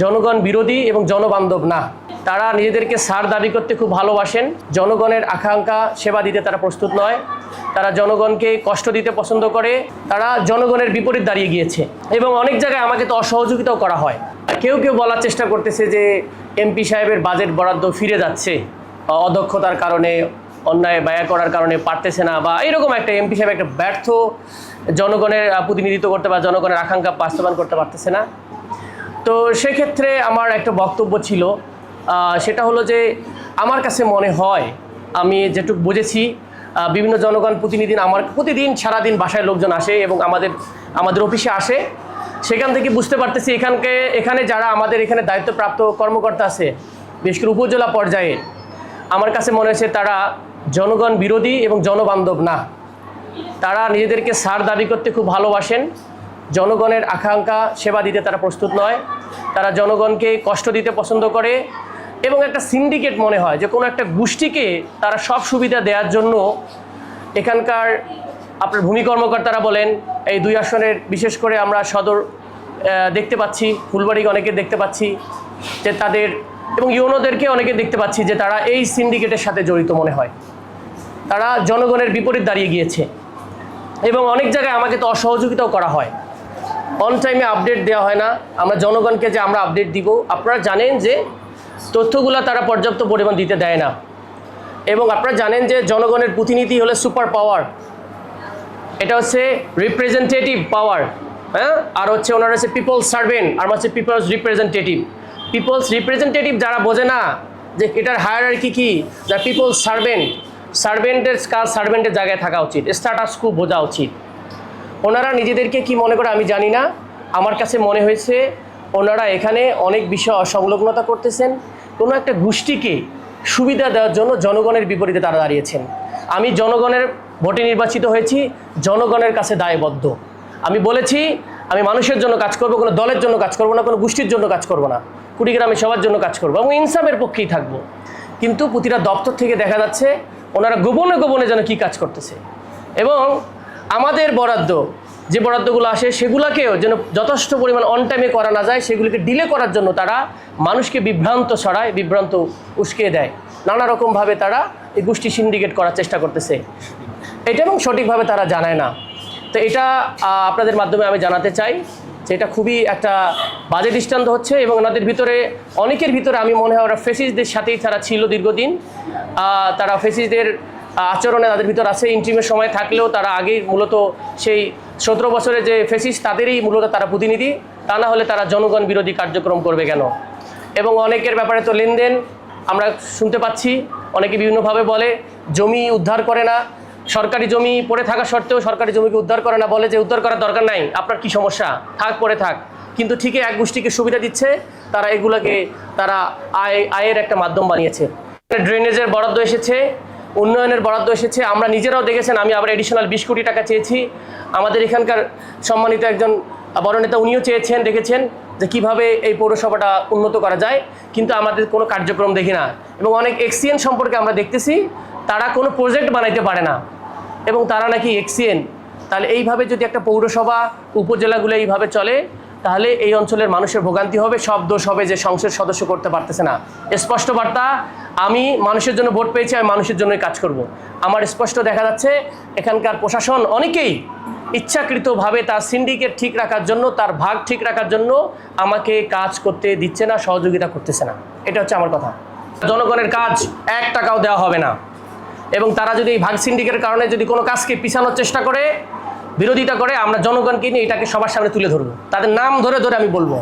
জনগণ বিরোধী এবং জনবান্ধব না। তারা নিজেদেরকে স্যার দাবি করতে খুব ভালোবাসেন। জনগণের আকাঙ্ক্ষা সেবা দিতে তারা প্রস্তুত নয়। তারা জনগণকে কষ্ট দিতে পছন্দ করে। তারা জনগণের বিপরীত দাঁড়িয়ে গিয়েছে এবং অনেক জায়গায় আমাকে তো অসহযোগিতাও করা হয়। কেউ কেউ বলার চেষ্টা করতেছে যে এমপি সাহেবের বাজেট বরাদ্দ ফিরে যাচ্ছে অদক্ষতার কারণে, অন্যায় ব্যয় করার কারণে পারতেছে না, বা এইরকম একটা এমপি সাহেব একটা ব্যর্থ জনগণের প্রতিনিধিত্ব করতে বা জনগণের আকাঙ্ক্ষা বাস্তবায়ন করতে পারতেছে না। তো সেক্ষেত্রে আমার একটা বক্তব্য ছিল, সেটা হলো যে আমার কাছে মনে হয়, আমি যেটুকু বুঝেছি, বিভিন্ন জনগণ প্রতিনিধি আমার প্রতিদিন সারাদিন বাসায় লোকজন আসে এবং আমাদের অফিসে আসে। সেখান থেকে বুঝতে পারতেছি এখানে যারা আমাদের এখানে দায়িত্বপ্রাপ্ত কর্মকর্তা আছে, বিশেষ করে উপজেলা পর্যায়ে, আমার কাছে মনে হয়েছে তারা জনগণ বিরোধী এবং জনবান্ধব না। তারা নিজেদেরকে স্যার দাবি করতে খুব ভালোবাসেন। জনগণের আকাঙ্ক্ষা সেবা দিতে তারা প্রস্তুত নয়। তারা জনগণকে কষ্ট দিতে পছন্দ করে এবং একটা সিন্ডিকেট মনে হয় যে কোনো একটা গোষ্ঠীকে তারা সব সুবিধা দেওয়ার জন্য এখানকার আপনার ভূমি কর্মকর্তারা বলেন, এই 2 আসনের বিশেষ করে আমরা সদর দেখতে পাচ্ছি, ফুলবাড়ি অনেকে দেখতে পাচ্ছি যে তাদের, এবং ইউনোদেরকে অনেকে দেখতে পাচ্ছি যে তারা এই সিন্ডিকেটের সাথে জড়িত মনে হয়। তারা জনগণের বিপরীত দাঁড়িয়ে গিয়েছে এবং অনেক জায়গায় আমাকে তো অসহযোগিতাও করা হয়। অন টাইমে আপডেট দেওয়া হয় না। আমরা জনগণকে যে আমরা আপডেট দিব, আপনারা জানেন যে তথ্যগুলো তারা পর্যাপ্ত পরিমাণ দিতে দেয় না। এবং আপনারা জানেন যে জনগণের প্রতিনিধি হলে সুপার পাওয়ার, এটা হচ্ছে রিপ্রেজেন্টেটিভ পাওয়ার, হ্যাঁ, আর হচ্ছে ওনারা হচ্ছে পিপলস সার্ভেন্ট, আর হচ্ছে পিপলস রিপ্রেজেন্টেটিভ। পিপলস রিপ্রেজেন্টেটিভ যারা বোঝে না যে এটার হায়ারার্কি কি, যা পিপলস সার্ভেন্টের কাজ সার্ভেন্টের জায়গায় থাকা উচিত, স্ট্যাটাস কো বোঝা উচিত। ওনারা নিজেদেরকে কি মনে করে আমি জানি না, আমার কাছে মনে হয়েছে ওনারা এখানে অনেক বিষয় অসংলগ্নতা করতেছেন। কোনো একটা গোষ্ঠীকে সুবিধা দেওয়ার জন্য জনগণের বিপরীতে তারা দাঁড়িয়েছেন। আমি জনগণের ভোটে নির্বাচিত হয়েছি, জনগণের কাছে দায়বদ্ধ। আমি বলেছি আমি মানুষের জন্য কাজ করব, কোনো দলের জন্য কাজ করব না, কোনো গোষ্ঠীর জন্য কাজ করব না, কুড়িগ্রামে সবার জন্য কাজ করব এবং ইনসাফের পক্ষেই থাকবো। কিন্তু প্রতিটা দপ্তর থেকে দেখা যাচ্ছে ওনারা গোপনে গোপনে যেন কী কাজ করতেছে এবং আমাদের বরাদ্দ যে বরাদ্দগুলো আসে সেগুলোকেও যেন যথেষ্ট পরিমাণ অন টাইমে করা না যায়, সেগুলিকে ডিলে করার জন্য তারা মানুষকে বিভ্রান্ত ছড়ায়, বিভ্রান্ত উস্কিয়ে দেয়। নানা রকমভাবে তারা এই গোষ্ঠী সিন্ডিকেট করার চেষ্টা করতেছে এটা, এবং সঠিকভাবে তারা জানায় না। তো এটা আপনাদের মাধ্যমে আমি জানাতে চাই যে এটা খুবই একটা বাজে দৃষ্টান্ত হচ্ছে এবং ওনাদের ভিতরে অনেকের ভিতরে আমি মনে হয় ওরা ফেসিস্টদের সাথেই তারা ছিল দীর্ঘদিন। তারা ফেসিস্টদের আচরণে তাদের ভিতর আছে। ইন্ট্রিমের সময় থাকলেও তারা আগেই মূলত সেই 17 বছরের যে ফেসিস্ট তাদেরই মূলত তারা প্রতিনিধি। তা না হলে তারা জনগণ বিরোধী কার্যক্রম করবে কেন? এবং অনেকের ব্যাপারে তো লেনদেন আমরা শুনতে পাচ্ছি, অনেকে বিভিন্নভাবে বলে জমি উদ্ধার করে না, সরকারি জমি পড়ে থাকা সত্ত্বেও সরকারি জমিকে উদ্ধার করে না, বলে যে উদ্ধার করার দরকার নাই, আপনার কি সমস্যা, থাক পড়ে থাক। কিন্তু ঠিকই এক গোষ্ঠীকে সুবিধা দিচ্ছে, তারা এগুলোকে তারা আয়ের একটা মাধ্যম বানিয়েছে। ড্রেনেজের বরাদ্দ এসেছে, উন্নয়নের বরাদ্দ এসেছে, আমরা নিজেরাও দেখেছেন। আমি আবার এডিশনাল 20 কোটি টাকা চেয়েছি। আমাদের এখানকার সম্মানিত একজন বড় নেতা উনিও চেয়েছেন, দেখেছেন যে কিভাবে এই পৌরসভাটা উন্নত করা যায়, কিন্তু আমাদের কোনো কার্যক্রম দেখি না। এবং অনেক এক্সিএন সম্পর্কে আমরা দেখতেছি তারা কোনো প্রজেক্ট বানাইতে পারে না এবং তারা নাকি এক্সিএন। তাহলে এইভাবে যদি একটা পৌরসভা উপজেলাগুলো এইভাবে চলে তাহলে এই অঞ্চলের মানুষের ভোগান্তি হবে, সব দোষ হবে যে সংসদ সদস্য করতে পারতেছে না। স্পষ্ট বার্তা, আমি মানুষের জন্য ভোট পেয়েছি, আমি মানুষের জন্যই কাজ করব। আমার স্পষ্ট দেখা যাচ্ছে এখানকার প্রশাসন অনেকেই ইচ্ছাকৃতভাবে তার সিন্ডিকেট ঠিক রাখার জন্য, তার ভাগ ঠিক রাখার জন্য আমাকে কাজ করতে দিচ্ছে না, সহযোগিতা করতেছে না। এটা হচ্ছে আমার কথা। জনগণের কাজ 1 টাকাও দেওয়া হবে না এবং তারা যদি এই ভাগ সিন্ডিকেটের কারণে যদি কোনো কাজকে পিছানোর চেষ্টা করে, বিরোধিতা করে, আমরা জনগণকে নিয়ে এটাকে সবার সামনে তুলে ধরবো, তাদের নাম ধরে ধরে আমি বলবো।